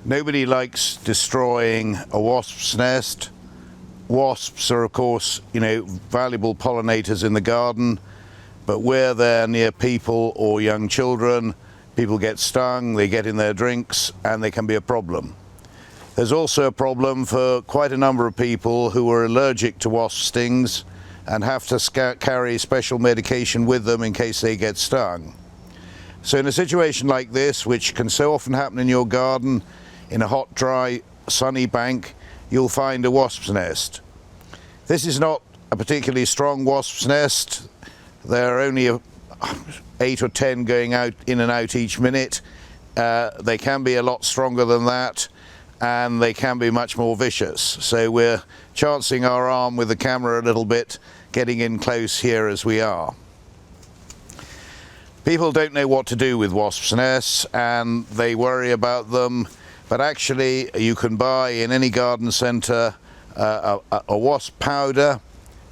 Nobody likes destroying a wasp's nest. Wasps are, of course, valuable pollinators in the garden, but where they're near people or young children, people get stung, they get in their drinks, and they can be a problem. There's also a problem for quite a number of people who are allergic to wasp stings and have to carry special medication with them in case they get stung. So in a situation like this, which can so often happen in your garden, in a hot, dry, sunny bank, you'll find a wasp's nest. This is not a particularly strong wasp's nest. There are only 8 or 10 going out in and out each minute. They can be a lot stronger than that, and they can be much more vicious. So we're chancing our arm with the camera a little bit, getting in close here as we are. People don't know what to do with wasps' nests, and they worry about them, but actually you can buy in any garden centre a wasp powder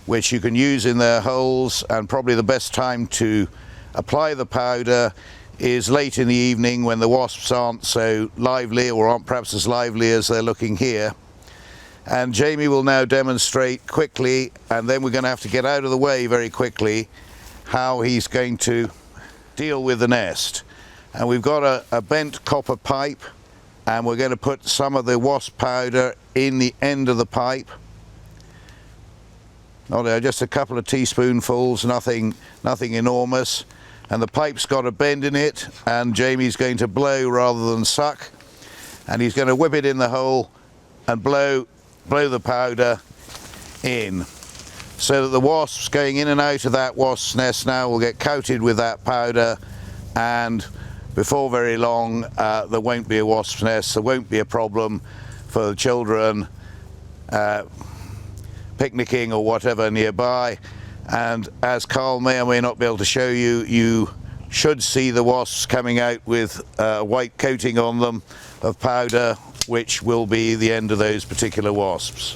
which you can use in their holes, and probably the best time to apply the powder is late in the evening when the wasps aren't so lively, or aren't perhaps as lively as they're looking here. And Jaimie will now demonstrate quickly, and then we're going to have to get out of the way very quickly, how he's going to deal with the nest. And we've got a bent copper pipe, and we're going to put some of the wasp powder in the end of the pipe. Just a couple of teaspoonfuls, nothing enormous. And the pipe's got a bend in it, and Jaimie's going to blow rather than suck, and he's going to whip it in the hole and blow the powder in, so that the wasps going in and out of that wasp's nest now will get coated with that powder, and before very long there won't be a wasp's nest, there won't be a problem for the children picnicking or whatever nearby. And as Carl may or may not be able to show you, you should see the wasps coming out with a white coating on them of powder, which will be the end of those particular wasps.